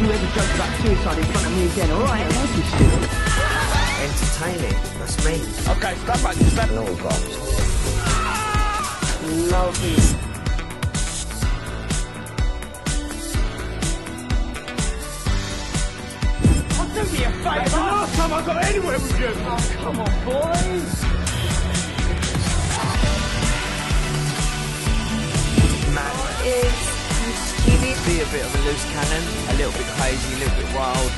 you ever joke about suicide in front of me again, alright? That's just stupid. Entertaining, that's me. Okay, stop right there, stop. No, God. Lovely. Oh, do me a favour. The last time I got anywhere with you. Oh, come on, boys. Man, Stevie. be a bit of a loose cannon, a little bit crazy, a little bit wild.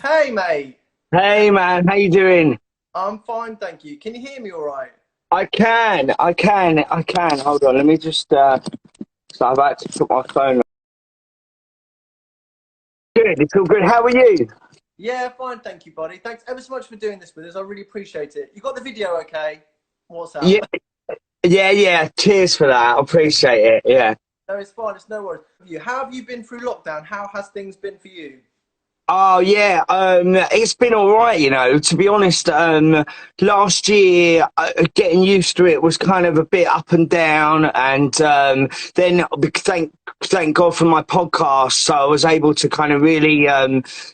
Hey, mate. Hey man, how you doing? I'm fine, thank you. Can you hear me all right? I can. Hold on, let me just. So I've had to put my phone on. Good, it's all good. How are you? Yeah, fine, thank you, buddy. Thanks ever so much for doing this with us. I really appreciate it. You got the video okay? What's up? Yeah. Cheers for that. I appreciate it. Yeah. No, it's fine. It's no worries. How have you been through lockdown? How has things been for you? Oh yeah, it's been all right, you know. To be honest, last year getting used to it was kind of a bit up and down, and then thank God for my podcast, so I was able to kind of really,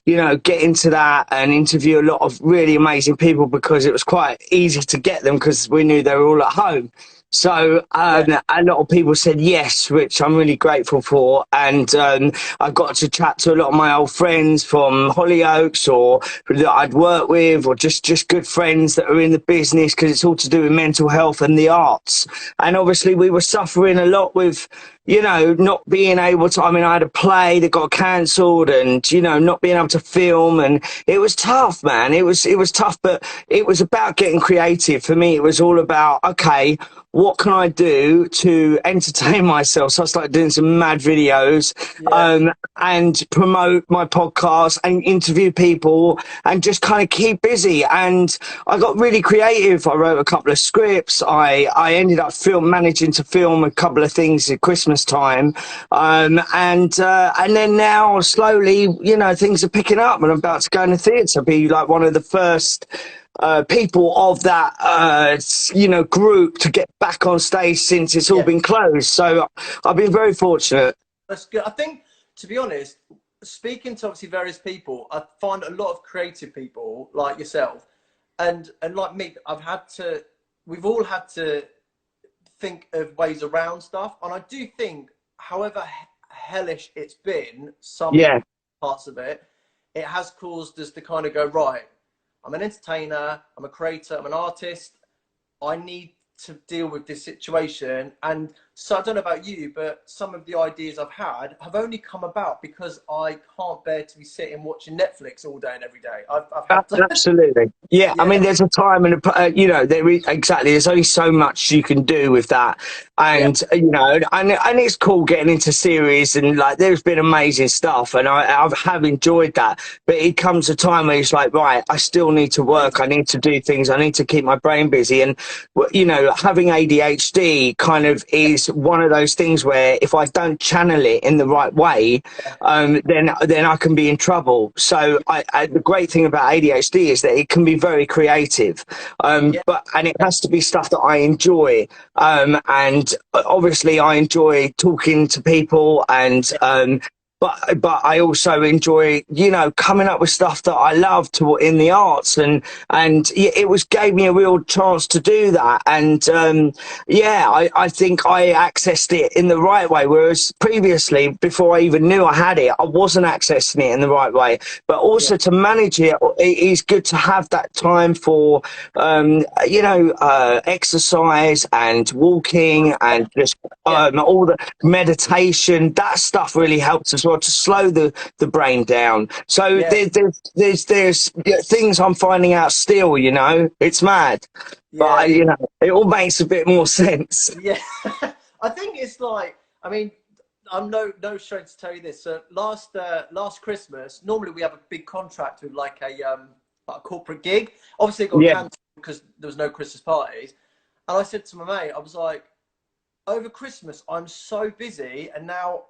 get into that and interview a lot of really amazing people because it was quite easy to get them because we knew they were all at home. So a lot of people said yes, which I'm really grateful for. And I got to chat to a lot of my old friends from Hollyoaks or that I'd worked with, or just good friends that are in the business, because it's all to do with mental health and the arts. And obviously we were suffering a lot with, not being able to, I had a play that got cancelled and, not being able to film, and it was tough, man. It was tough, but it was about getting creative. For me, it was all about, okay, what can I do to entertain myself? So I started doing some mad videos, and promote my podcast and interview people and just kind of keep busy. And I got really creative. I wrote a couple of scripts. I ended up managing to film a couple of things at Christmas time. And then now slowly, things are picking up and I'm about to go in the theatre, be like one of the first people of that, group to get back on stage since it's all been closed. So I've been very fortunate. That's good. I think, to be honest, speaking to obviously various people, I find a lot of creative people like yourself and like me, we've all had to think of ways around stuff. And I do think, however hellish it's been, some parts of it, it has caused us to kind of go, right, I'm an entertainer, I'm a creator, I'm an artist. I need to deal with this situation. And so I don't know about you, but some of the ideas I've had have only come about because I can't bear to be sitting watching Netflix all day and every day. I've had to... Absolutely. Yeah. There's a time and exactly. There's only so much you can do with that. And, and it's cool getting into series and like, there's been amazing stuff and I have enjoyed that, but it comes a time where it's like, right, I still need to work. I need to do things. I need to keep my brain busy. And, having ADHD kind of is one of those things where if I don't channel it in the right way, then I can be in trouble. So the great thing about ADHD is that it can be very creative, and it has to be stuff that I enjoy. And obviously I enjoy talking to people and, but I also enjoy, coming up with stuff that I love in the arts, and it gave me a real chance to do that. And I think I accessed it in the right way, whereas previously, before I even knew I had it, I wasn't accessing it in the right way. But also to manage it, it is good to have that time for exercise and walking and just all the meditation. That stuff really helps as well to slow the brain down. So there's things I'm finding out still, it's mad, but it all makes a bit more sense. I think it's like, I'm no stranger to tell you this. So last Christmas, normally we have a big contract with like a corporate gig. Obviously it got cancelled because there was no Christmas parties. And I said to my mate, I was like, over Christmas I'm so busy and now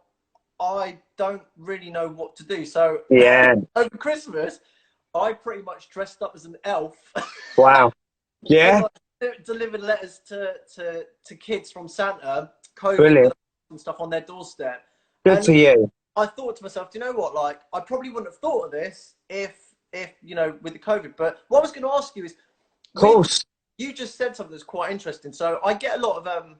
I don't really know what to do. So over Christmas, I pretty much dressed up as an elf. Wow. Yeah. Delivered letters to kids from Santa, COVID Brilliant. and stuff on their doorstep. Good for you. I thought to myself, do you know what? Like, I probably wouldn't have thought of this if you know, with the COVID. But what I was going to ask you is, Of course. you just said something that's quite interesting. So I get a lot of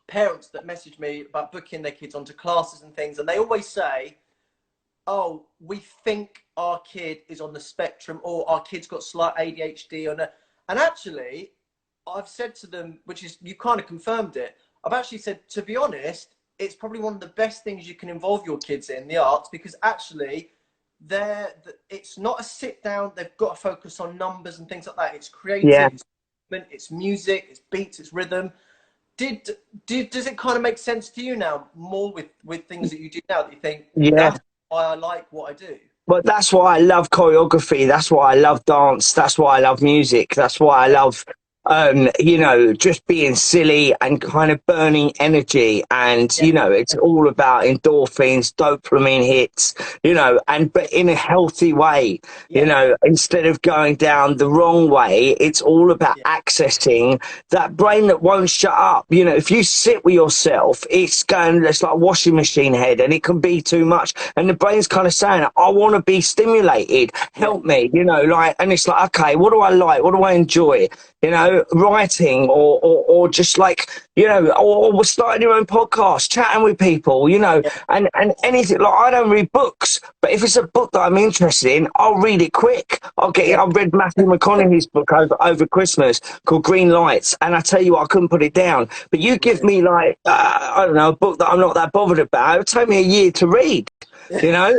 parents that message me about booking their kids onto classes and things, and they always say, "Oh, we think our kid is on the spectrum, or our kid's got slight ADHD." And actually, I've said to them, which is, you kind of confirmed it. I've actually said, to be honest, it's probably one of the best things you can involve your kids in, the arts, because actually it's not a sit down. They've got to focus on numbers and things like that. It's creative, Yeah. it's music, it's beats, it's rhythm. Does it kind of make sense to you now, more with things that you do now, that you think, Yeah. that's why I like what I do? But that's why I love choreography. That's why I love dance. That's why I love music. That's why I love, you know, just being silly and kind of burning energy. And, you know, it's all about endorphins, dopamine hits, you know, but in a healthy way, you know, instead of going down the wrong way, it's all about accessing that brain that won't shut up. You know, if you sit with yourself, it's like a washing machine head, and it can be too much. And the brain's kind of saying, I want to be stimulated, help me, you know, like, and it's like, okay, what do I like? What do I enjoy? You know, writing or just like, you know, or starting your own podcast, chatting with people, you know, and anything. Like, I don't read books, but if it's a book that I'm interested in, I'll read it quick. I'll get it. I read Matthew McConaughey's book over Christmas called Green Lights, and I tell you what, I couldn't put it down. But you give me like, I don't know, a book that I'm not that bothered about, it would take me a year to read, you know?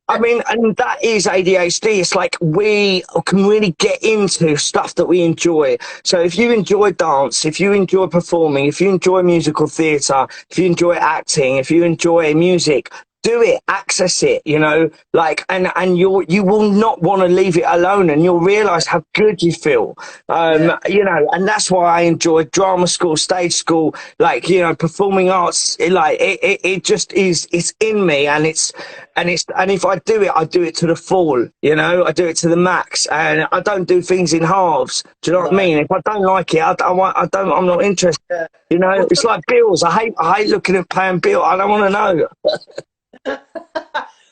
I mean, and that is ADHD. It's like we can really get into stuff that we enjoy. So if you enjoy dance, if you enjoy performing, if you enjoy musical theatre, if you enjoy acting, if you enjoy music, do it, access it, you know, like, and you will not want to leave it alone, and you'll realize how good you feel. You know, and that's why I enjoyed drama school, stage school, like, you know, performing arts. It just is, it's in me, and if I do it, I do it to the full, you know, I do it to the max, and I don't do things in halves. Do you know what I mean? If I don't like it, I'm not interested. You know, it's like bills. I hate looking at paying bill. I don't want to know.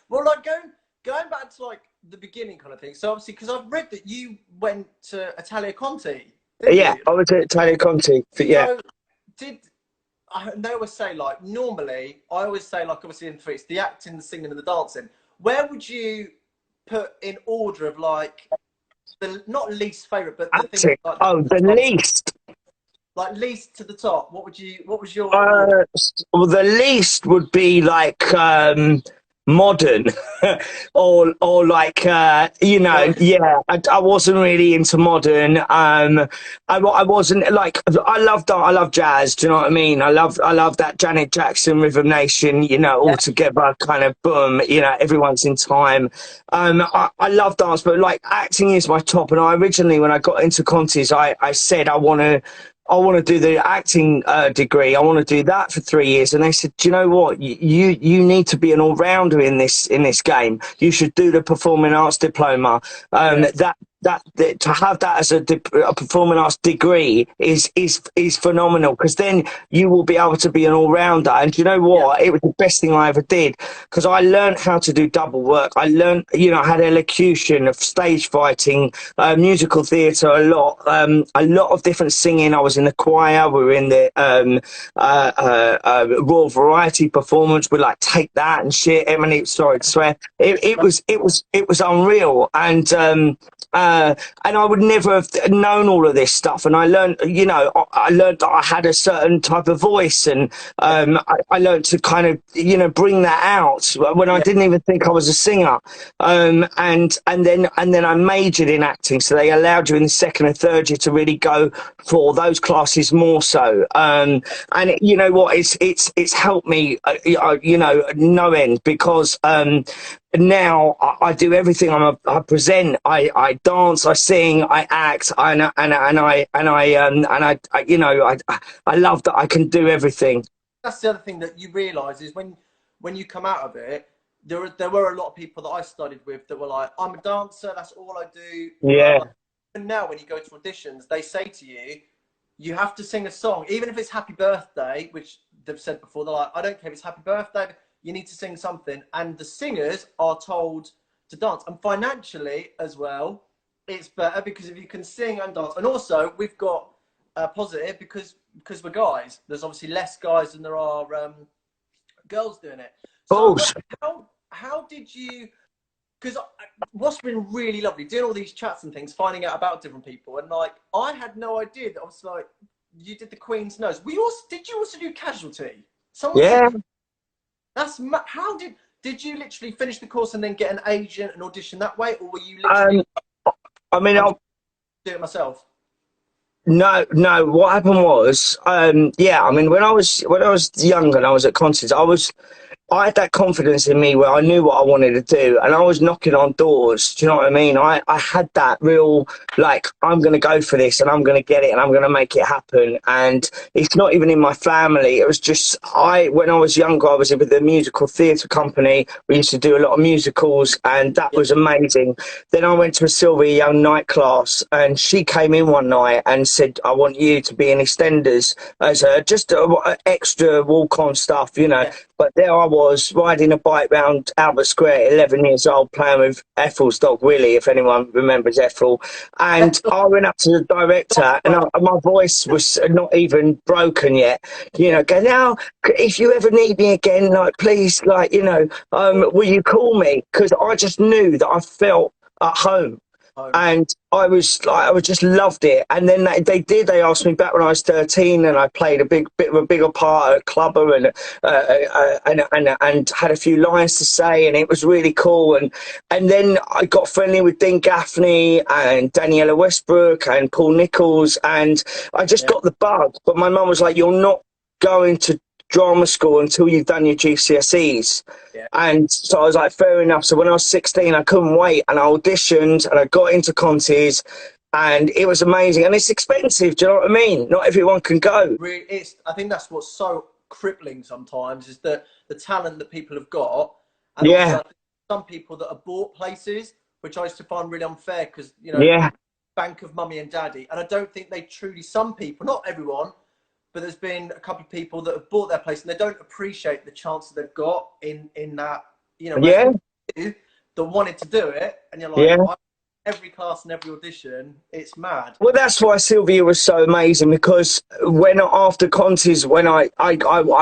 Well, like going back to like the beginning kind of thing. So obviously, because I've read that you went to Italia Conti. Yeah, I went to Italia Conti. Yeah. So they always say, like, normally I always say, like, obviously in three, it's the acting, the singing, and the dancing. Where would you put in order of like the not least favorite, but the things like the least. Like least to the top. What was your well, the least would be like modern or like you know, yeah, I wasn't really into modern. I wasn't like, I love jazz, do you know what I mean? I love that Janet Jackson, Rhythm Nation, you know, all together kind of boom, you know, everyone's in time. I love dance, but like acting is my top. And I originally, when I got into Conti's, I said I want to do the acting degree. I want to do that for 3 years. And they said, do you know what? You need to be an all-rounder in this game. You should do the performing arts diploma. To have that as a performing arts degree is phenomenal, because then you will be able to be an all-rounder. And you know what? It was the best thing I ever did, because I learned how to do double work. I learned, you know, I had elocution, of stage fighting, musical theatre, a lot of different singing. I was in the choir. We were in the Royal Variety performance. We like Take That and shit. Emily, sorry to swear. It was unreal. And I would never have known all of this stuff. And I learned, you know, I learned that I had a certain type of voice, and I learned to kind of, you know, bring that out when I didn't even think I was a singer. And then I majored in acting, so they allowed you in the second and third year to really go for those classes more so. And you know what, it's helped me, you know, no end, because now I do everything. I present, I dance, I sing, I act, and I you know, I love that I can do everything. That's the other thing that you realise is when you come out of it, there were a lot of people that I studied with that were like, I'm a dancer, that's all I do. Yeah. And now when you go to auditions, they say to you, you have to sing a song, even if it's Happy Birthday, which they've said before. They're like, I don't care if it's Happy Birthday. you need to sing something, and the singers are told to dance. And financially as well, it's better because if you can sing and dance, and also we've got positive because we're guys. There's obviously less guys than there are girls doing it. So how did you? Because what's been really lovely doing all these chats and things, finding out about different people, and like I had no idea that I was like, you did the Queen's Nose. Did you also do Casualty? Yeah. That's how did you literally finish the course and then get an agent and audition that way, or were you literally? I mean, I'll do it myself. No. What happened was, yeah. I mean, when I was young and I was at concerts, I had that confidence in me where I knew what I wanted to do, and I was knocking on doors. Do you know what I mean? I had that real, like, I'm going to go for this and I'm going to get it and I'm going to make it happen. And it's not even in my family. It was just, when I was younger, I was with the musical theatre company. We used to do a lot of musicals, and that was amazing. Then I went to a Sylvia Young night class, and she came in one night and said, I want you to be in EastEnders as just extra walk-on stuff, you know. Yeah. But there I was, riding a bike round Albert Square, 11 years old, playing with Ethel's dog, Willie, if anyone remembers Ethel. And I went up to the director, and my voice was not even broken yet. You know, go, now, if you ever need me again, like, please, like, you know, will you call me? Because I just knew that I felt at home. And I just loved it. And then they asked me back when I was 13, and I played a bit of a bigger part at Clubber, and had a few lines to say, and it was really cool. And then I got friendly with Dean Gaffney and Daniela Westbrook and Paul Nichols, and I just got the bug. But my mum was like, you're not going to drama school until you've done your GCSEs. And so I was like, fair enough. So when I was 16, I couldn't wait, and I auditioned and I got into Conti's, and it was amazing. And it's expensive, do you know what I mean? Not everyone can go. I think that's what's so crippling sometimes, is that the talent that people have got, and also some people that are bought places, which I used to find really unfair, because, you know, bank of mummy and daddy. And I don't think they truly, some people, not everyone, but there's been a couple of people that have bought their place and they don't appreciate the chance that they've got in that, you know, that wanted to do it. And you're like, every class and every audition, it's mad. Well, that's why Sylvia was so amazing, because after Conti's, when I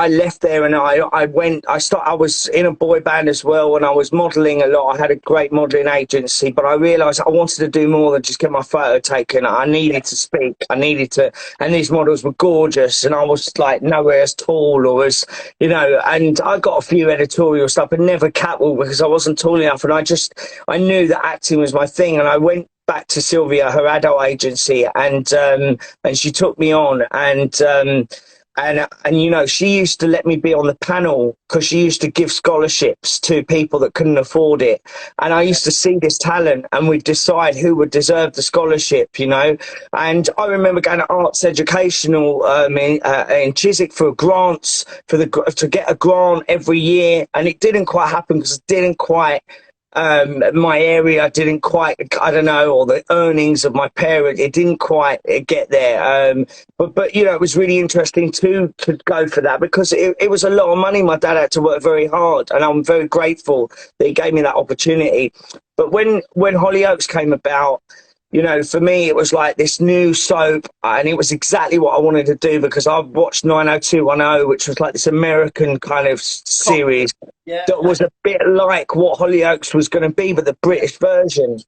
left there and I was in a boy band as well, and I was modelling a lot. I had a great modelling agency, but I realised I wanted to do more than just get my photo taken. I needed to speak. And these models were gorgeous, and I was like nowhere as tall or as, you know, and I got a few editorial stuff, but never catwalk because I wasn't tall enough. And I knew that acting was my thing, and I went back to Sylvia, her adult agency, and she took me on, and you know, she used to let me be on the panel because she used to give scholarships to people that couldn't afford it, and I used to see this talent, and we'd decide who would deserve the scholarship, you know. And I remember going to Arts Educational in Chiswick for grants, to get a grant every year, and it didn't quite happen because it didn't quite. My area didn't quite, I don't know, or the earnings of my parents, it didn't quite get there. But you know, it was really interesting to go for that, because it was a lot of money. My dad had to work very hard, and I'm very grateful that he gave me that opportunity. But when Hollyoaks came about, you know, for me, it was like this new soap, and it was exactly what I wanted to do, because I watched 90210, which was like this American kind of series that was a bit like what Hollyoaks was going to be, but the British version.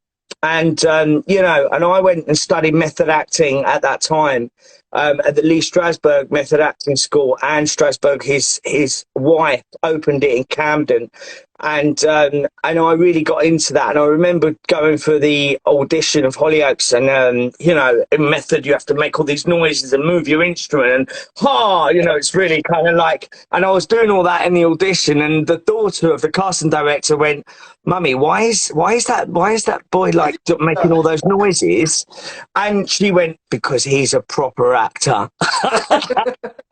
And, you know, and I went and studied method acting at that time at the Lee Strasberg Method Acting School. Anne Strasberg, his wife, opened it in Camden. And I really got into that. And I remember going for the audition of Hollyoaks, and, you know, in method, you have to make all these noises and move your instrument, and, you know, it's really kind of like, and I was doing all that in the audition, and the daughter of the casting director went, Mummy, why is that boy like making all those noises? And she went, because he's a proper actor.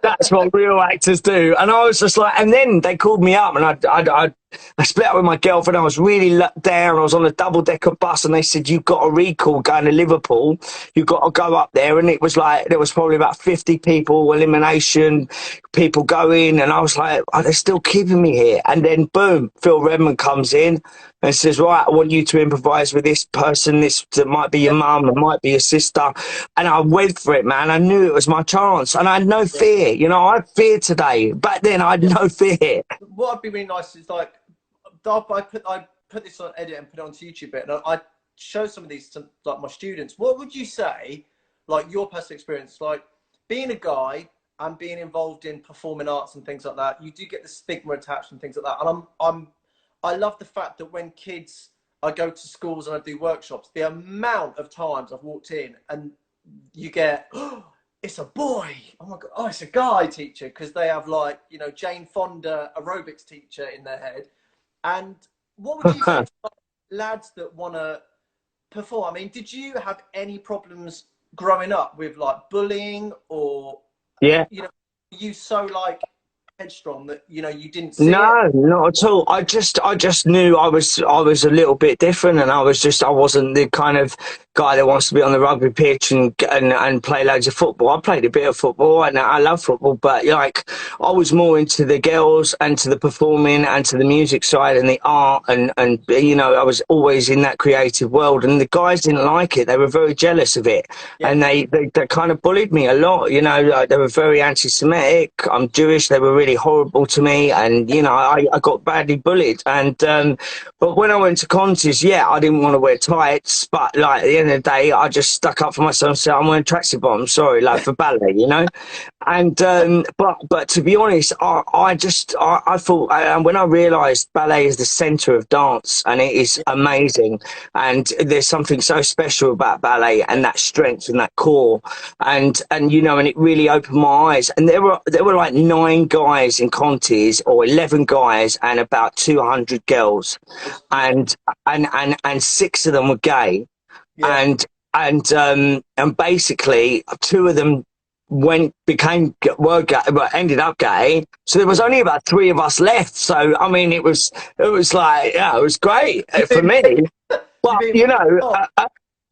That's what real actors do. And I was just like, and then they called me up, and I split up with my girlfriend. I was really down. I was on a double-decker bus, and they said, you've got a recall going to Liverpool. You've got to go up there. And it was like, there was probably about 50 people, elimination, people going. And I was like, oh, they're still keeping me here. And then, boom, Phil Redmond comes in and says, right, I want you to improvise with this person. This might be your mum, it might be your sister. And I went for it, man. I knew it was my chance. And I had no fear. You know, I had fear today. Back then, I had no fear. What would be really nice is like, I put this on edit and put it onto YouTube bit, and I show some of these to like my students. What would you say, like your personal experience, like being a guy and being involved in performing arts and things like that? You do get the stigma attached and things like that. And I love the fact that when kids, I go to schools and I do workshops, the amount of times I've walked in and you get, oh, it's a boy. Oh my God. Oh, it's a guy teacher. Because they have like, you know, Jane Fonda aerobics teacher in their head. And what would you say to lads that want to perform? I mean, did you have any problems growing up with like bullying, or, yeah, you know, were you so like headstrong that, you know, you didn't see No, it? not at all. I just knew I was a little bit different, and I wasn't the kind of guy that wants to be on the rugby pitch and play loads of football. I played a bit of football and I love football, but like I was more into the girls and to the performing and to the music side and the art, and you know, I was always in that creative world, and the guys didn't like it. They were very jealous of it. Yeah. And they kind of bullied me a lot, you know. Like, they were very anti-Semitic. I'm Jewish. They were really horrible to me, and you know, I got badly bullied. And but when I went to contests, yeah, I didn't want to wear tights, but like at the end of the day, I just stuck up for myself and said, I'm wearing tracksuit bottoms, sorry, like for ballet, you know. And but to be honest, I thought, and when I realised ballet is the centre of dance, and it is amazing, and there's something so special about ballet and that strength and that core, and you know, and it really opened my eyes. And there were like 9 guys in Conti's, or 11 guys, and about 200 girls, and 6 of them were gay. Yeah. And basically 2 of them ended up gay. So there was only about 3 of us left. So I mean, it was like, yeah, it was great for me. But you know,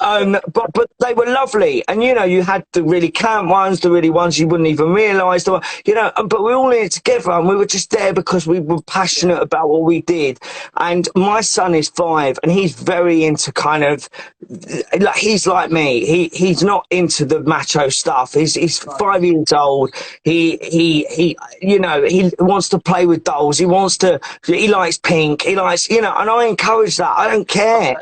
but they were lovely, and you know, you had the really camp ones, the really ones you wouldn't even realise, you know. But we all in it together, and we were just there because we were passionate about what we did. And my son is 5, and he's very into kind of, like, he's like me. He's not into the macho stuff. He's 5 years old. He you know, he wants to play with dolls. He likes pink. He likes, you know, and I encourage that. I don't care.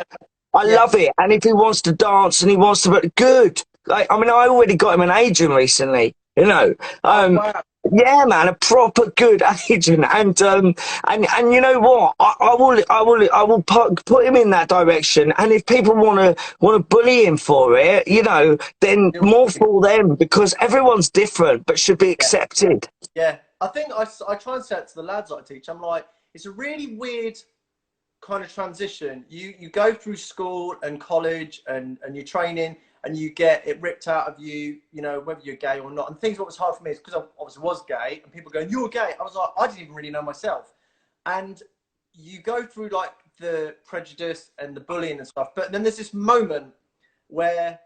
I love it. And if he wants to dance and he wants to, good. Like, I mean, I already got him an agent recently, you know. Wow. Yeah, man, a proper good agent. And you know what? I will put him in that direction. And if people want to bully him for it, you know, then more for them, because everyone's different but should be accepted. Yeah. I think I try and say it to the lads that I teach. I'm like, it's a really weird kind of transition. You go through school and college and your training, and you get it ripped out of you, you know, whether you're gay or not. And things, what was hard for me is because I obviously was gay, and people going, you're gay. I was like, I didn't even really know myself. And you go through like the prejudice and the bullying and stuff, but then there's this moment where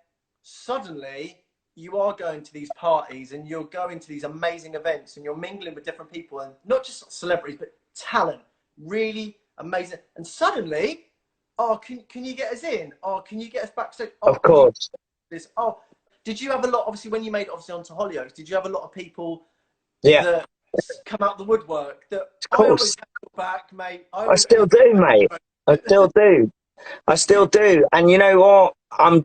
suddenly you are going to these parties and you're going to these amazing events and you're mingling with different people, and not just celebrities, but talent, really amazing. And suddenly, oh, can you get us in? Oh, can you get us backstage? Oh, of course. Oh, did you have a lot, obviously, when you made it obviously onto Hollyoaks, did you have a lot of people that come out the woodwork that, of course, I always have back, mate? I still do, mate. I still do. I still do. And you know what? I'll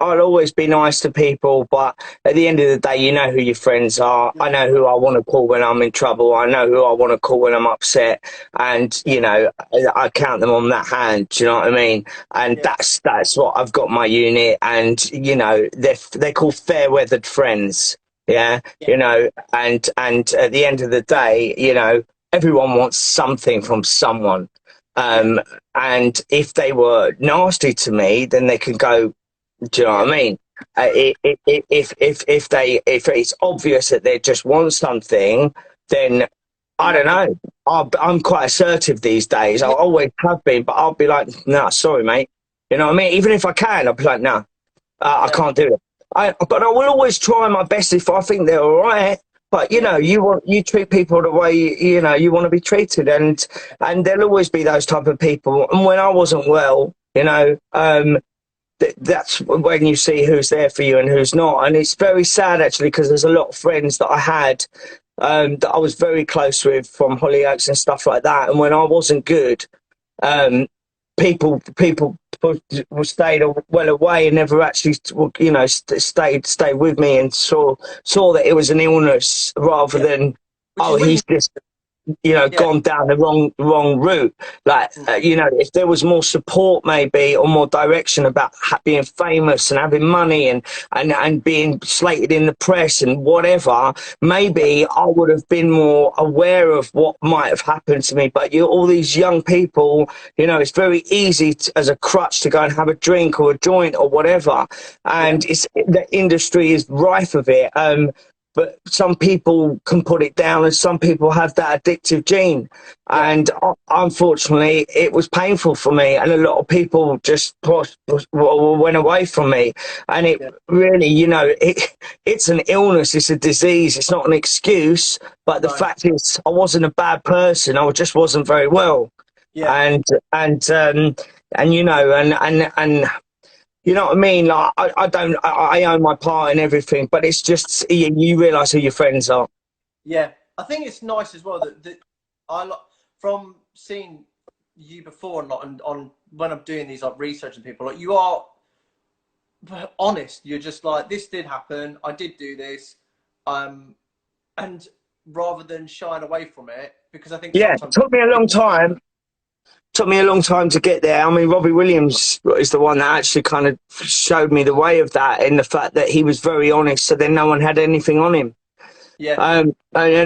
always be nice to people, but at the end of the day, you know who your friends are. I know who I want to call when I'm in trouble. I know who I want to call when I'm upset. And, you know, I count them on that hand. Do you know what I mean? And that's what I've got, my unit. And, you know, they're called fair weathered friends. Yeah. You know, and at the end of the day, you know, everyone wants something from someone. And if they were nasty to me, then they can go. Do you know what I mean? If it's obvious that they just want something, then I don't know. I'm quite assertive these days. I Yeah, always have been, but I'll be like, nah, sorry, mate. You know what I mean? Even if I can, I'll be like, nah, I yeah, can't do it. But I will always try my best if I think they're all right. But you yeah, know, you treat people the way you know you want to be treated, and there'll always be those type of people. And when I wasn't well, you know, that's when you see who's there for you and who's not. And it's very sad actually because there's a lot of friends that I had that I was very close with from Hollyoaks and stuff like that. And when I wasn't good, um, people stayed well away and never actually, you know, stayed with me and saw that it was an illness rather yeah. than, Which oh, is he's really, just, you know, yeah, gone down the wrong route. Like, mm, you know, if there was more support maybe or more direction about being famous and having money and being slated in the press and whatever, yeah, maybe I would have been more aware of what might have happened to me. But you, all these young people, you know, it's very easy as a crutch to go and have a drink or a joint or whatever, yeah, and it's the industry is rife of it. But some people can put it down and some people have that addictive gene, yeah, and unfortunately it was painful for me and a lot of people just went away from me, and it yeah, really, you know, it's an illness, it's a disease, it's not an excuse, but the no, fact is I wasn't a bad person, I just wasn't very well, yeah, and and um and you know, and you know what I mean? Like, I don't, I own my part in everything, but it's just, you realise who your friends are. yeah. I think it's nice as well that I like from seeing you before and not on when I'm doing these like researching people, like you are honest. You're just like, this did happen. I did do this, and rather than shying away from it, because I think Yeah, it sometimes took me a long time. Took me a long time to get there. I mean, Robbie Williams is the one that actually kind of showed me the way of that, in the fact that he was very honest, so then no one had anything on him. yeah, And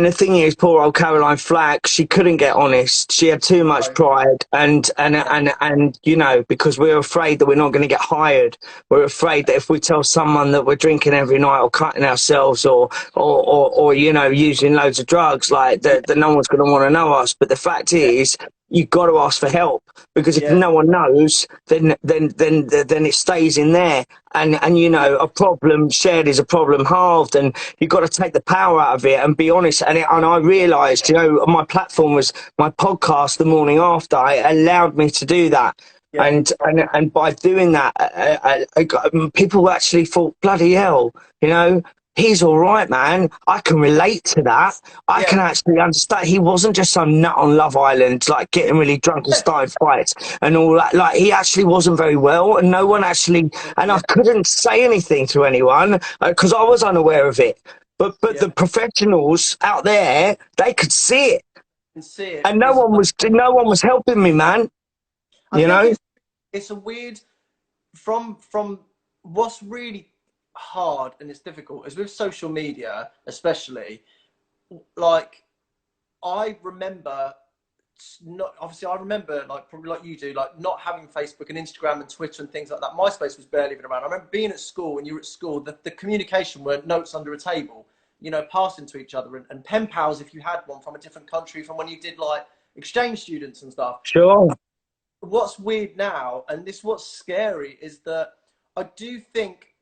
the thing is, poor old Caroline Flack, she couldn't get honest. She had too much no, pride, yeah, and you know, because we're afraid that we're not going to get hired. We're afraid that if we tell someone that we're drinking every night or cutting ourselves or you know, using loads of drugs, like yeah, that no one's going to want to know us. But the fact yeah, is, you've got to ask for help, because if yeah, no one knows, then it stays in there. And you know, a problem shared is a problem halved, and you've got to take the power out of it and be honest. And I realised, you know, my platform was my podcast the morning after. It allowed me to do that. yeah, And by doing that, people actually thought, bloody hell, you know, he's all right, man. I can relate to that. I yeah, can actually understand. He wasn't just some nut on Love Island, like getting really drunk and starting fights and all that. Like, he actually wasn't very well, and no one actually. And I yeah, couldn't say anything to anyone because I was unaware of it. But yeah. the professionals out there, they could see it, And see it and no because one was helping me, man. I You think know? it's a weird from what's really hard and it's difficult is with social media, especially. Like I remember not obviously I remember like probably like you do, like not having Facebook and Instagram and Twitter and things like that. MySpace was barely even around. I remember being at school, when you were at school, the communication were notes under a table, you know, passing to each other, and pen pals if you had one from a different country, from when you did like exchange students and stuff. Sure. What's weird now, and this what's scary, is that I do think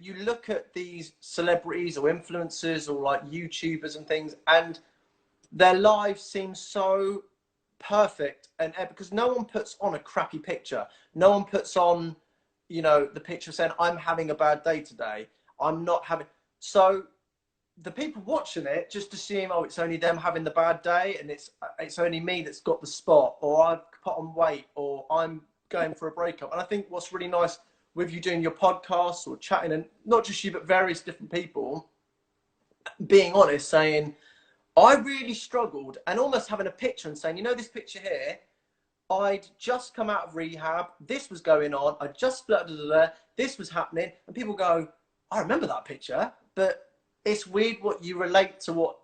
you look at these celebrities or influencers or like YouTubers and things, and their lives seem so perfect, and because no one puts on a crappy picture. No one puts on, you know, the picture saying, I'm having a bad day today. I'm not having. So the people watching it just assume, oh, it's only them having the bad day, and it's only me that's got the spot, or I've put on weight, or I'm going for a breakup. And I think what's really nice with you doing your podcasts or chatting, and not just you but various different people, being honest, saying, I really struggled, and almost having a picture and saying, you know, this picture here, I'd just come out of rehab, this was going on, I just split, this was happening, and people go, I remember that picture, but it's weird what you relate to what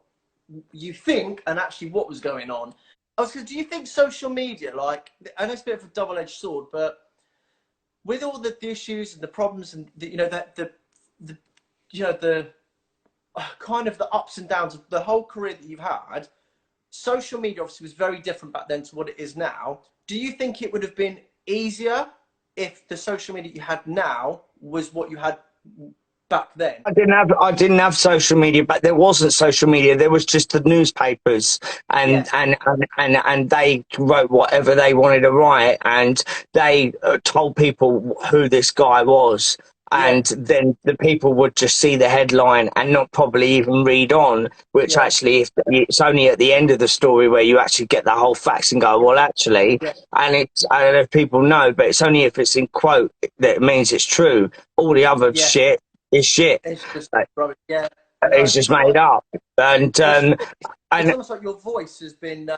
you think and actually what was going on. Do you think social media, like, I know it's a bit of a double-edged sword, but with all the issues and the problems and the, you know, the you know, the kind of the ups and downs of the whole career that you've had, social media obviously was very different back then to what it is now. Do you think it would have been easier if the social media you had now was what you had back then? I didn't have social media, but there wasn't social media. There was just the newspapers, and Yes. and they wrote whatever they wanted to write, and they told people who this guy was. Yeah. And then the people would just see the headline and not probably even read on, which Yeah. actually, if it's only at the end of the story where you actually get the whole facts and go, well, actually, Yeah. and it's, I don't know if people know, but it's only if it's in quote that it means it's true. All the other Yeah. shit is shit. It's just Like, rubbish. Yeah. No, it's just it's made like, up. And, it's and almost like your voice has been.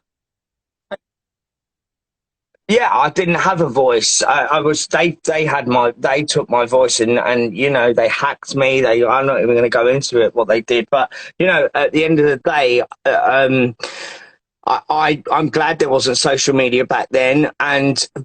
yeah, I didn't have a voice. I was, they took my voice and, you know, they hacked me. I'm not even going to go into it, what they did. But, you know, at the end of the day, I'm glad there wasn't social media back then,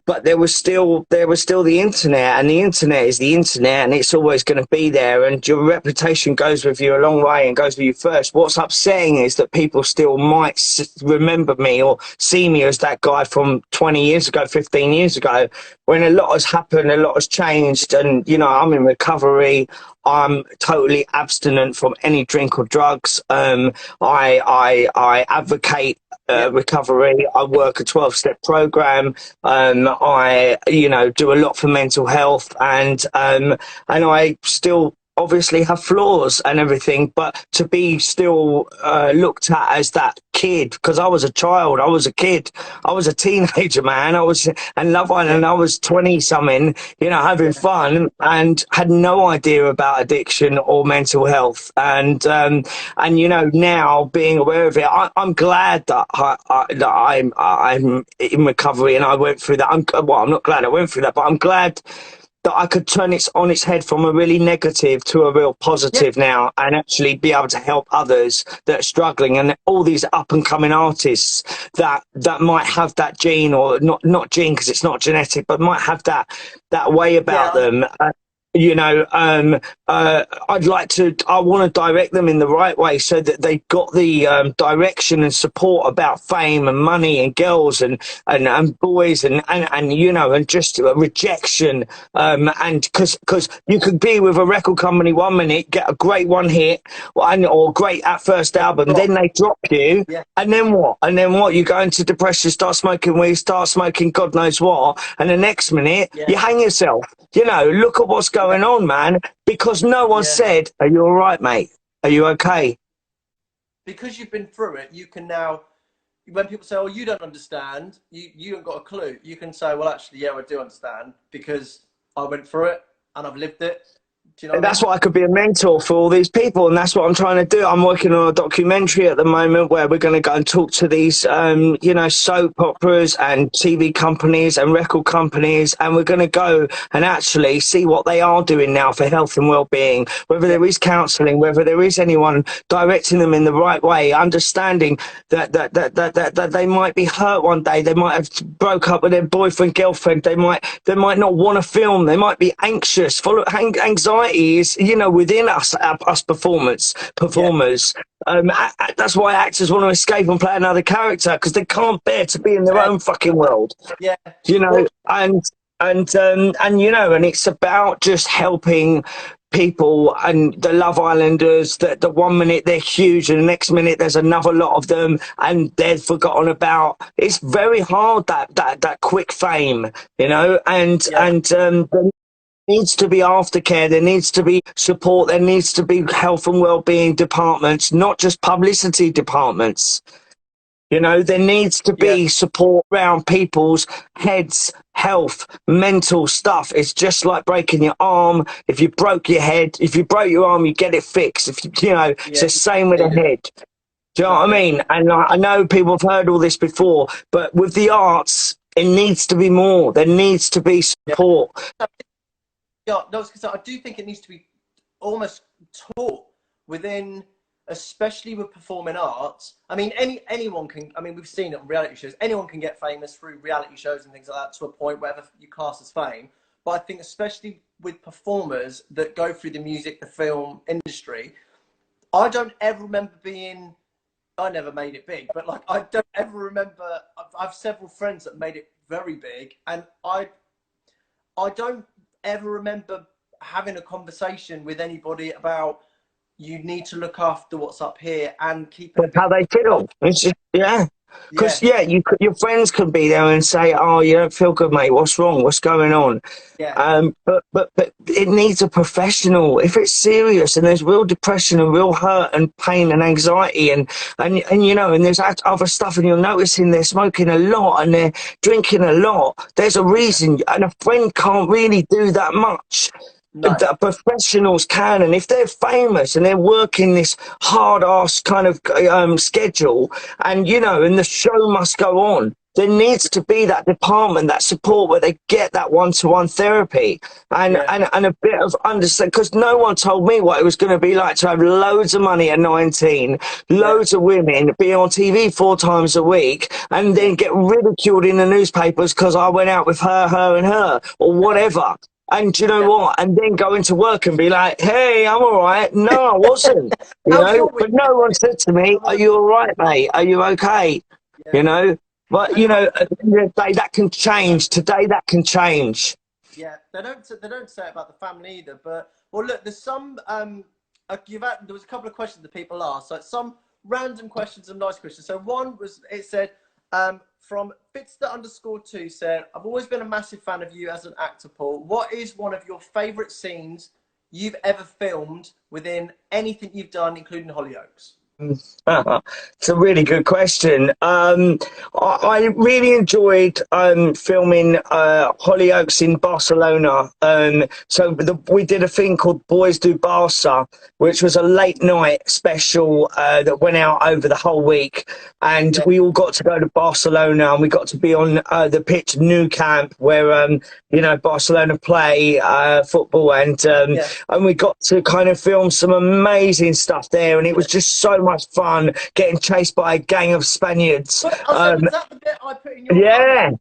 but there was still the internet, and the internet is the internet, and it's always going to be there, and your reputation goes with you a long way and goes with you first. What's upsetting is that people still might remember me or see me as that guy from 20 years ago, 15 years ago, when a lot has happened, a lot has changed, and you know, I'm in recovery. I'm totally abstinent from any drink or drugs. I advocate recovery. I work a 12-step program. I, you know, do a lot for mental health, and I still obviously have flaws and everything, but to be still looked at as that kid, because I was a child, I was a kid, I was a teenager, man. And Love Island, I was 20 something, you know, having fun, and had no idea about addiction or mental health. And you know, now being aware of it, I'm glad that I'm in recovery, and I went through that. I'm not glad I went through that, but I'm glad that I could turn it on its head from a really negative to a real positive now, and actually be able to help others that are struggling, and all these up and coming artists that might have that gene, or not gene because it's not genetic, but might have that way about them. You know, I want to direct them in the right way so that they've got the direction and support about fame and money and girls and boys and you know, and just rejection. And because you could be with a record company 1 minute, get a great one hit, or great at first album, then they drop you, and then what? And then what? You go into depression, start smoking weed, start smoking God knows what, and the next minute you hang yourself. You know, look at what's going on, man, because no one said, are you all right, mate? Are you okay? Because you've been through it, you can now, when people say, oh, you don't understand, you haven't got a clue, you can say, well, actually, yeah, I do understand, because I went through it and I've lived it. Do you know That's why I could be a mentor for all these people, and that's what I'm trying to do. I'm working on a documentary at the moment where we're going to go and talk to these, you know, soap operas and TV companies and record companies, and we're going to go and actually see what they are doing now for health and well-being, whether there is counselling, whether there is anyone directing them in the right way, understanding that they might be hurt one day, they might have broke up with their boyfriend, girlfriend, they might not want to film, they might be anxious, full of anxiety. Is, you know, within us performers. That's why actors want to escape and play another character, because they can't bear to be in their own fucking world. You know, and you know, and it's about just helping people, and the Love Islanders, that the 1 minute they're huge and the next minute there's another lot of them and they're forgotten about. It's very hard, that quick fame, you know, and needs to be aftercare, there needs to be support, there needs to be health and well-being departments, not just publicity departments. You know, there needs to be support around people's heads, health, mental stuff. It's just like breaking your arm. If you broke your head, if you broke your arm, you get it fixed. If you know, it's the same with the head. Do you know what I mean? And I know people have heard all this before, but with the arts, it needs to be more. There needs to be support. Yeah, no, I do think it needs to be almost taught within, especially with performing arts. I mean, anyone can. I mean, we've seen it on reality shows. Anyone can get famous through reality shows and things like that to a point, whatever you class as fame. But I think especially with performers that go through the music, the film industry, I don't ever remember being I never made it big, but like I don't ever remember. I've several friends that made it very big, and I don't ever remember having a conversation with anybody about you need to look after what's up here and keeping a That's how bit. they feel. It's just, yeah. Yeah, Because your friends could be there and say, "Oh, you don't feel good, mate. What's wrong? What's going on?" yeah, But it needs a professional. If it's serious and there's real depression and real hurt and pain and anxiety and you know, and there's other stuff, and you're noticing they're smoking a lot and they're drinking a lot. There's a reason, and a friend can't really do that much. no, The professionals can, and if they're famous and they're working this hard ass kind of schedule, and you know, and the show must go on, there needs to be that department, that support where they get that one-to-one therapy and yeah, and a bit of understand, because no one told me what it was going to be like to have loads of money at 19, yeah, loads of women, be on TV 4 times a week, and then get ridiculed in the newspapers because I went out with her and her or whatever. And do you know yeah. what? And then go into work and be like, "Hey, I'm all right." No, I wasn't. You How's your know, but week no one been? said to me, "Are you all right, mate? Are you okay?" Yeah, You know. But and you know, at the end of the day, that can change. Today, that can change. yeah, they don't say it about the family either. But well, look, there's some there was a couple of questions that people asked, like some random questions and nice questions. So one was, it said from Fitster_2 said, "I've always been a massive fan of you as an actor, Paul. What is one of your favourite scenes you've ever filmed within anything you've done, including Hollyoaks?" It's a really good question. I really enjoyed filming Hollyoaks in Barcelona. We did a thing called Boys Do Barca, which was a late night special that went out over the whole week. And Yeah, we all got to go to Barcelona, and we got to be on the pitch Nou Camp, where you know, Barcelona play football, yeah. and we got to kind of film some amazing stuff there, and it was just so much fun getting chased by a gang of Spaniards. But I said, was that the bit I put in your? Yeah,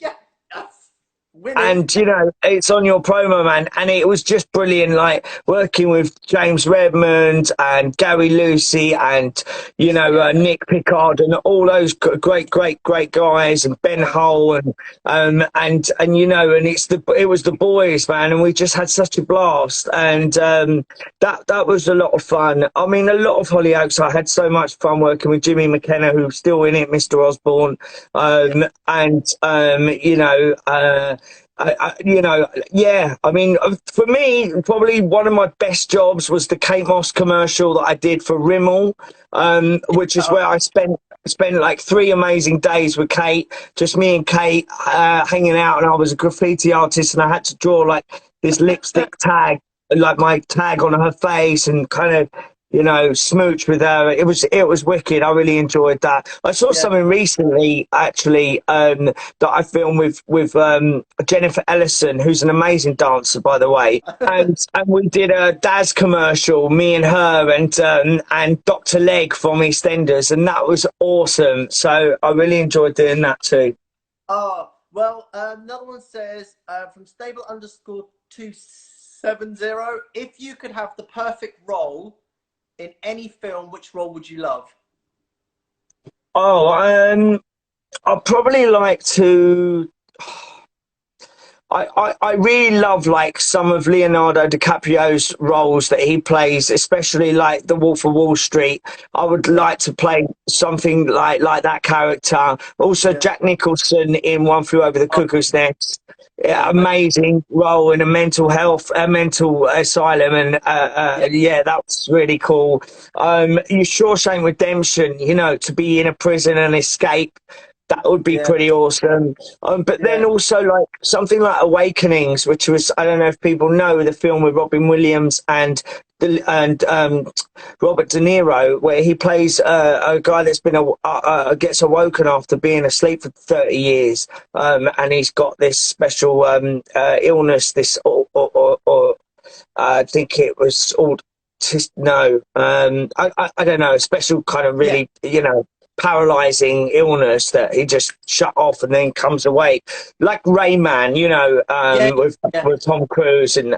Yeah, that's winning. and you know, it's on your promo, man, and it was just brilliant, like working with James Redmond and Gary Lucy and you know, Yeah, Nick Pickard and all those great guys, and Ben Hull and you know, and it was the boys, man, and we just had such a blast, and that was a lot of fun. I mean, a lot of Hollyoaks, I had so much fun working with Jimmy McKenna, who's still in it, Mr. Osborne, and you know, you know, yeah. I mean, for me, probably one of my best jobs was the Kate Moss commercial that I did for Rimmel, which is where I spent like 3 amazing days with Kate, just me and Kate hanging out, and I was a graffiti artist, and I had to draw like this lipstick tag, like my tag on her face, and kind of, you know, smooch with her. It was wicked. I really enjoyed that. I saw yeah. something recently, actually, that I filmed with Jennifer Ellison, who's an amazing dancer, by the way. And we did a Daz commercial, me and her, and Dr. Leg from EastEnders, and that was awesome. So I really enjoyed doing that too. Oh, well, another one says from stable_270, if you could have the perfect role in any film, which role would you love? Oh, I'd probably like to. I really love like some of Leonardo DiCaprio's roles that he plays, especially like The Wolf of Wall Street. I would like to play something like that character. Also, Yeah. Jack Nicholson in One Flew Over the Cuckoo's Nest. Yeah, But, amazing role in a mental asylum, and yeah, yeah, that was really cool. You Shawshank Redemption, you know, to be in a prison and escape. That would be yeah, pretty awesome. But then yeah. also like something like Awakenings, which was, I don't know if people know, the film with Robin Williams and Robert De Niro, where he plays a guy that's been gets awoken after being asleep for 30 years, and he's got this special illness. I think it was no, I don't know, a special kind of Yeah. really, you know, paralyzing illness that he just shut off and then comes awake, like Rayman, you know, Yeah, with yeah, Tom Cruise and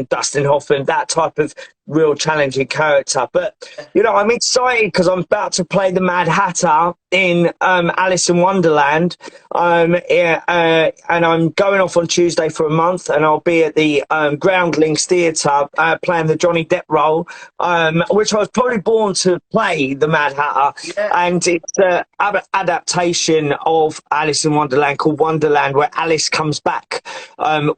Dustin Hoffman, that type of real challenging character. But you know, I'm excited because I'm about to play the Mad Hatter in Alice in Wonderland. Yeah, and I'm going off on Tuesday for a month, and I'll be at the Groundlings Theatre playing the Johnny Depp role, which I was probably born to play, the Mad Hatter. Yeah. And it's an adaptation of Alice in Wonderland called Wonderland, where Alice comes back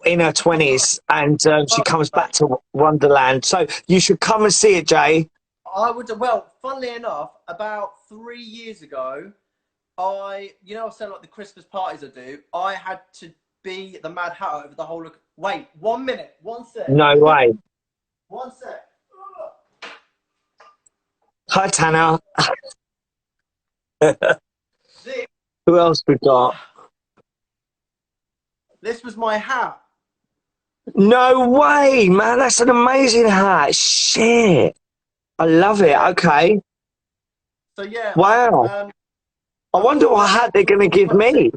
in her 20s, and she comes back to Wonderland. So you should come and see it, Jay. I would. Well, funnily enough, about 3 years ago, I said like the Christmas parties I do. I had to be the Mad Hatter over the whole of. Wait, 1 minute, 1 sec. No way. 1 sec. Hi, Tanner. This, Who else we got? this was my hat. No way, man. That's an amazing hat. Shit. I love it. Okay. So yeah. Wow. I wonder what hat they're going to give me.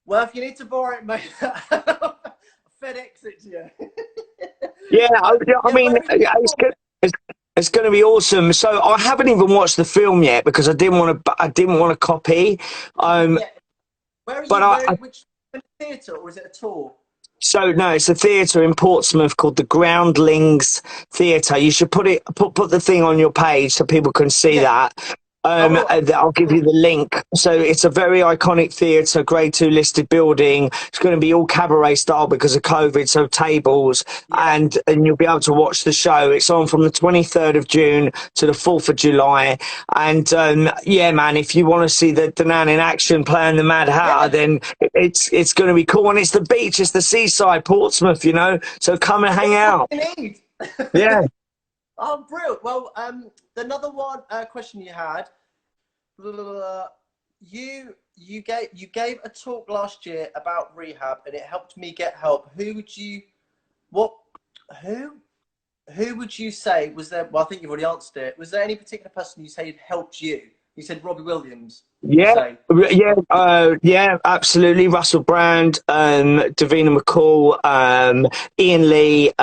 Well, if you need to borrow it, mate, FedEx it to you. Yeah, I mean, it's going to be awesome. So I haven't even watched the film yet because I didn't want to copy. Yeah. Where are you? But Which theatre, or is it a tour? So no, it's a theatre in Portsmouth called the Groundlings Theatre. You should put the thing on your page so people can see that. I'll give you the link. So it's a very iconic theatre, grade 2 listed building. It's going to be all cabaret style because of COVID, so tables, and you'll be able to watch the show. It's on from the 23rd of June to the 4th of July. And yeah, man, if you want to see the DANAN in action playing the Mad Hatter, then it's going to be cool. And it's the beach, it's the seaside, Portsmouth, you know. So come and hang out. Yeah. Oh, brilliant. Well, another one question you had. You gave a talk last year about rehab, and it helped me get help. Who would you say was there? Well, I think you've already answered it. Was there any particular person you say helped you? You said Robbie Williams. Yeah, yeah, absolutely. Russell Brand, Davina McCall, Ian Lee,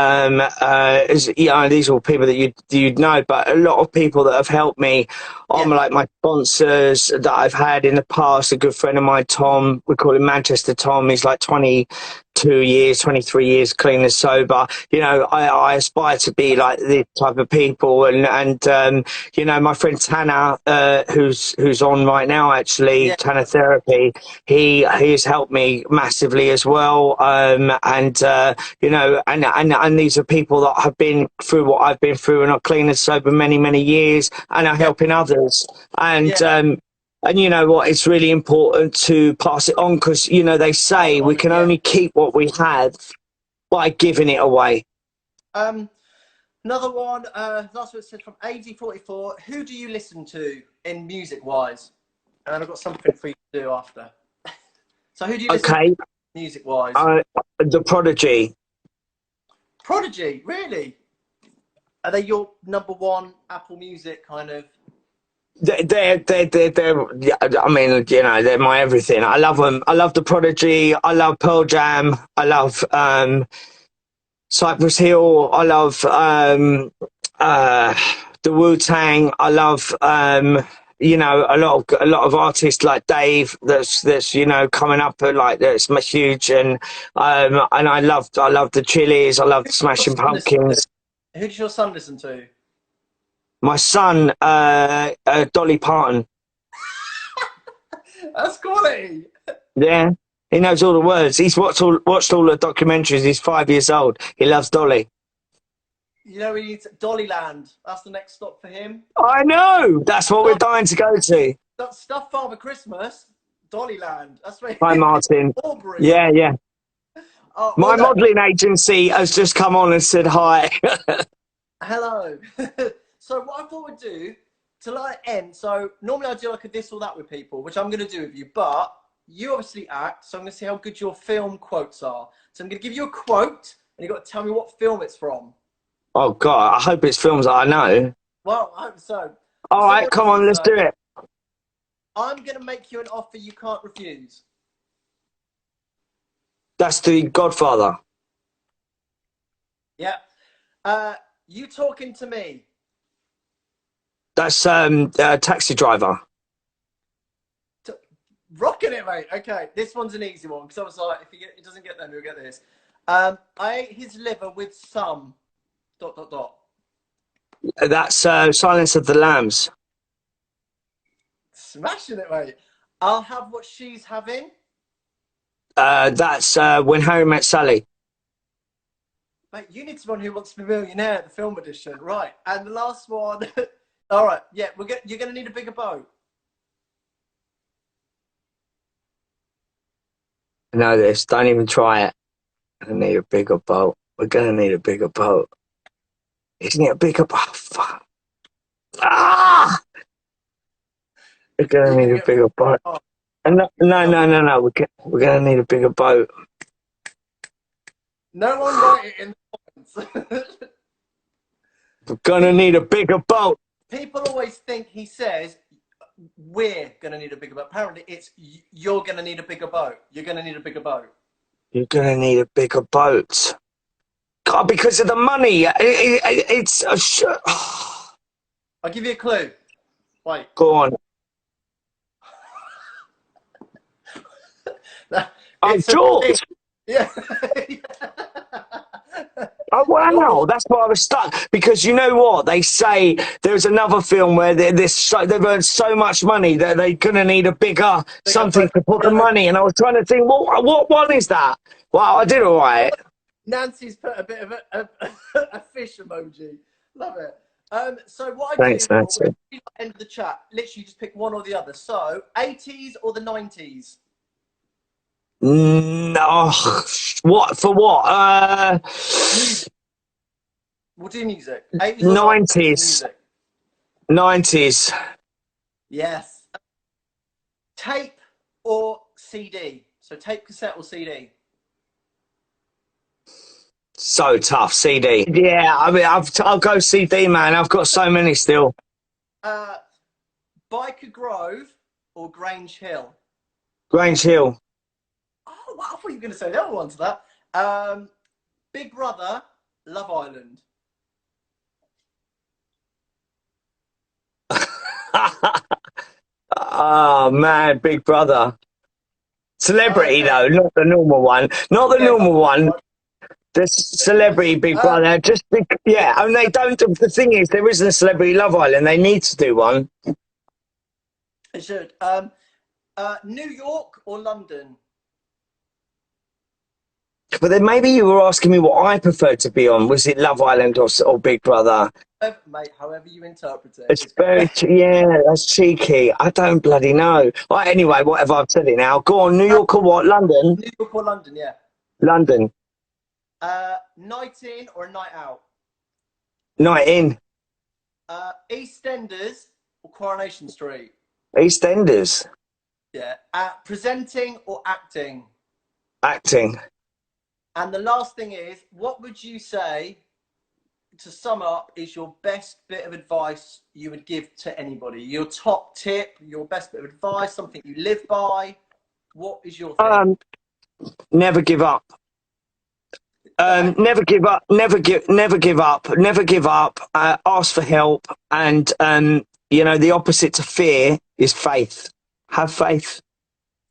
these are all people that you'd know, but a lot of people that have helped me on like my sponsors that I've had in the past. A good friend of mine, Tom, we call him Manchester Tom. He's like 23 years clean and sober. You know, I aspire to be like this type of people, and you know, my friend Tanner, who's on right now, actually, Tanner Therapy, he has helped me massively as well. You know, and these are people that have been through what I've been through and are clean and sober many years, and are helping others. And you know what? It's really important to pass it on because, you know, they say we can only keep what we have by giving it away. Another one, last one said from AD44, who do you listen to in music-wise? And I've got something for you to do after. So who do you listen to music-wise? The Prodigy. Prodigy? Really? Are they your number one Apple Music kind of? They're I mean, you know, they're my everything. I love them. I love the Prodigy. I love Pearl Jam. I love Cypress Hill. I love the Wu-Tang. I love you know, a lot of artists like Dave that's you know, coming up like that's huge, and I love the Chili's. I love the Smashing Pumpkins. Who does your son listen to? My son, Dolly Parton. That's quality. Yeah, he knows all the words. He's watched all the documentaries. He's 5 years old. He loves Dolly. You know, we need Dollyland. That's the next stop for him. I know. That's what we're dying to go to. That stuff Father Christmas, Dollyland. That's where. Hi, Martin. Aubrey. Yeah. My modelling agency has just come on and said hi. Hello. So what I thought we'd do to like end. So normally I do like a this or that with people, which I'm going to do with you. But you obviously act, so I'm going to see how good your film quotes are. So I'm going to give you a quote, and you've got to tell me what film it's from. Oh God, I hope it's films that I know. Well, I hope so. All right, come on, let's do it. I'm going to make you an offer you can't refuse. That's The Godfather. Yeah. You talking to me? That's Taxi Driver. Rocking it, mate. Okay, this one's an easy one because I was like, if it doesn't get them, we'll get this. I ate his liver with some ... That's Silence of the Lambs. Smashing it, mate. I'll have what she's having. That's When Harry Met Sally. Mate, you need someone who wants to be a millionaire, the film edition, right? And the last one. All right, yeah, you're going to need a bigger boat. I know this. Don't even try it. I need a bigger boat. We're gonna need a bigger boat. Isn't it a bigger boat? Oh, fuck. Ah! We're gonna need a bigger boat. No. We're gonna need a bigger boat. No one write it in the comments. We're gonna need a bigger boat. People always think he says we're gonna need a bigger boat. Apparently, it's you're gonna need a bigger boat. You're gonna need a bigger boat. You're gonna need a bigger boat. God, because of the money. It's a I'll give you a clue. Wait. Go on. I'm George. Yeah. Oh wow, that's why I was stuck. Because you know what they say, there's another film where they've earned so much money that they're gonna need a bigger something to put the money. And I was trying to think, what one is that? Well, I did all right. Nancy's put a bit of a fish emoji. Love it. So what I Thanks, do Nancy. at the end of the chat, literally just pick one or the other. So 80s or the 90s? No, what for what? We'll do music. 80s or 90s. 90s. Yes. Tape or CD? So tape, cassette or CD? So tough. CD. Yeah, I mean, I'll go CD, man. I've got so many still. Biker Grove or Grange Hill? Grange Hill. Oh, wow, I thought you were going to say the other one to that. Big Brother, Love Island. Oh man, Big Brother. Celebrity though, not the normal one. Not the normal one. The celebrity Big Brother. Just yeah, and they don't. The thing is, there isn't a celebrity Love Island. They need to do one. It should. New York or London? But then maybe you were asking me what I prefer to be on. Was it Love Island or Big Brother? Mate, however you interpret it. It's very, yeah, that's cheeky. I don't bloody know. Right, anyway, whatever, I've said it now. Go on, New York or what? London? New York or London, yeah. London. Night in or a night out? Night in. EastEnders or Coronation Street? EastEnders. Yeah. Presenting or acting? Acting. And the last thing is, what would you say, to sum up, is your best bit of advice you would give to anybody? Your top tip, your best bit of advice, something you live by? What is your thing? Never give up. Never give up. Never give up. Never give up. Ask for help. And you know, the opposite to fear is faith. Have faith.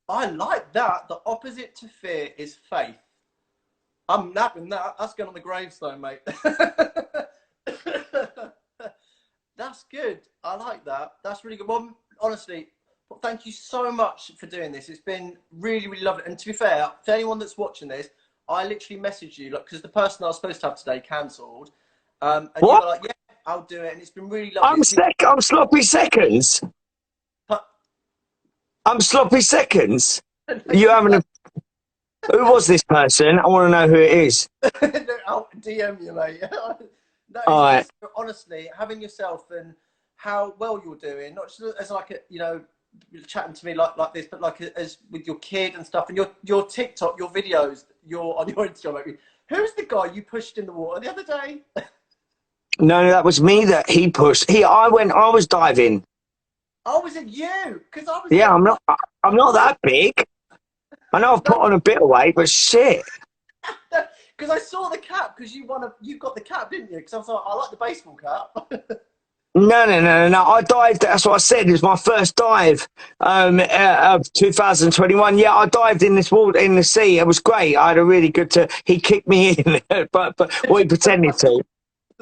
I like that. The opposite to fear is faith. I'm napping that. That's going on the gravestone, mate. That's good. I like that. That's really good. Well, honestly, thank you so much for doing this. It's been really, really lovely. And to be fair, for anyone that's watching this, I literally messaged you, like, because the person I was supposed to have today cancelled. And what? You were like, yeah, I'll do it. And it's been really lovely. I'm sloppy seconds. I'm sloppy seconds. You having a... Who was this person? I want to know who it is. I'll DM you, mate. No, all right. Honestly, having yourself and how well you're doing, not just as like a, you know, chatting to me like this, but like as with your kid and stuff, and your TikTok, your videos, on your Instagram. Maybe. Who's the guy you pushed in the water the other day? No, that was me that he pushed. I was diving. Oh, was it you? Because I was. Yeah, I'm not that big. I know I've put on a bit of weight, but shit. because I saw the cap because you got the cap, didn't you? Because I was like, I like the baseball cap. No. I dived. That's what I said. It was my first dive of 2021. Yeah, I dived in this water in the sea. It was great. I had a really good. He kicked me in, but well, he pretended to.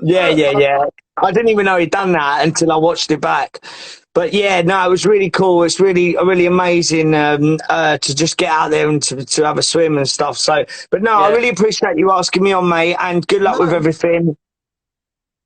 Yeah. I didn't even know he'd done that until I watched it back. But yeah, no, it was really cool. It's really amazing to just get out there and to have a swim and stuff. So, but no, I really appreciate you asking me on, mate, and good luck with everything.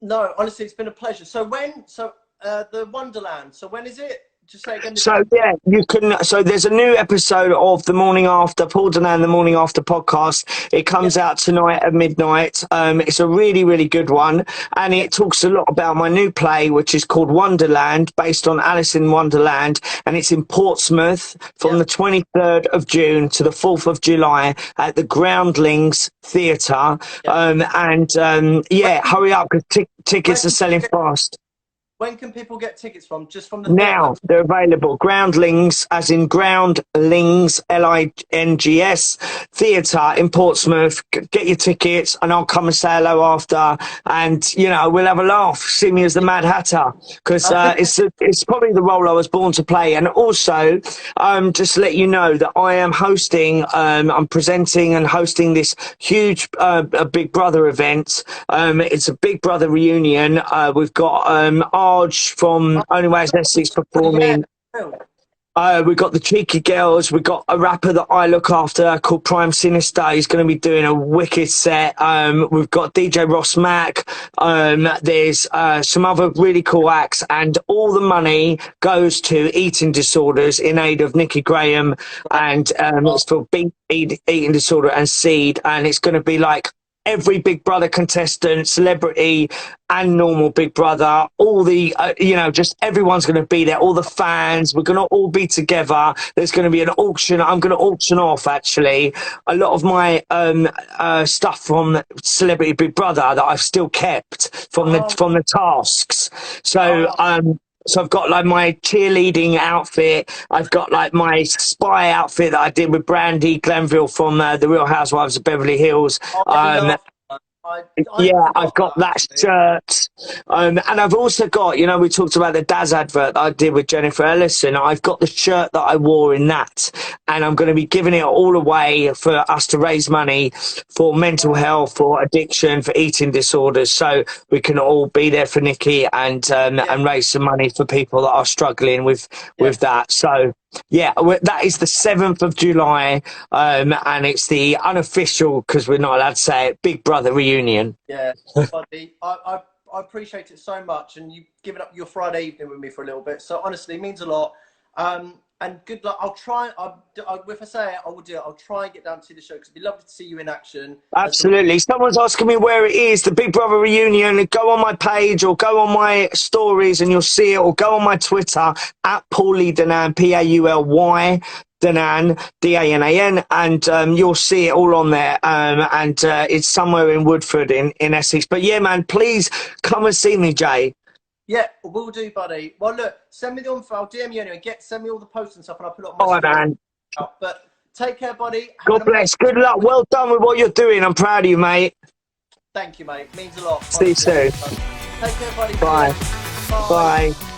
No, honestly, it's been a pleasure. So the Wonderland. So when is it? Just say again. So yeah, you can. So there's a new episode of The Morning After, Paul DANAN, The Morning After podcast. It comes out tonight at midnight. It's a really good one, and it talks a lot about my new play, which is called Wonderland, based on Alice in Wonderland, and it's in Portsmouth from the 23rd of June to the 4th of July at the Groundlings Theatre. Hurry up because tickets are selling fast. When can people get tickets from? Just from the now they're available. Groundlings, as in Groundlings, Lings Theatre in Portsmouth. Get your tickets, and I'll come and say hello after, and we'll have a laugh. See me as the Mad Hatter, because it's probably the role I was born to play. And also, just to let you know that I am hosting, I'm presenting and hosting this huge Big Brother event. It's a Big Brother reunion. We've got from Only Way is Essex performing. We've got the Cheeky Girls. We've got a rapper that I look after called Prime Sinister. He's going to be doing a wicked set. We've got DJ Ross Mack. There's some other really cool acts, and all the money goes to eating disorders in aid of Nikki Graham, and it's for eating disorder and Seed, and it's going to be like every Big Brother contestant, celebrity and normal Big Brother, all the, just everyone's going to be there, all the fans, we're going to all be together. There's going to be an auction. I'm going to auction off, actually, a lot of my stuff from Celebrity Big Brother that I've still kept from the tasks. So, So I've got like my cheerleading outfit. I've got like my spy outfit that I did with Brandy Glanville from The Real Housewives of Beverly Hills. I've got that shirt. And I've also got, we talked about the Daz advert that I did with Jennifer Ellison. I've got the shirt that I wore in that. And I'm going to be giving it all away for us to raise money for mental health, for addiction, for eating disorders. So we can all be there for Nikki and raise some money for people that are struggling with that. So, yeah, that is the 7th of July, and it's the unofficial, because we're not allowed to say it, Big Brother reunion. Yeah, buddy, I appreciate it so much, and you've given up your Friday evening with me for a little bit, so honestly, it means a lot. And good luck. I'll try. If I say it, I will do it. I'll try and get down to see the show because it'd be lovely to see you in action. Absolutely. Someone's asking me where it is, the Big Brother reunion. Go on my page or go on my stories and you'll see it, or go on my Twitter at Paulie DANAN, Pauly DANAN, DANAN, and you'll see it all on there. And it's somewhere in Woodford in Essex. But yeah, man, please come and see me, Jay. Yeah, we'll do, buddy. Well, look, send me the info. I'll DM you anyway. Send me all the posts and stuff, and I'll put it on my story. Man. But take care, buddy. God bless. Good luck. Well done with what you're doing. I'm proud of you, mate. Thank you, mate. Means a lot. See you soon. Take care, buddy. Bye. Bye. Bye.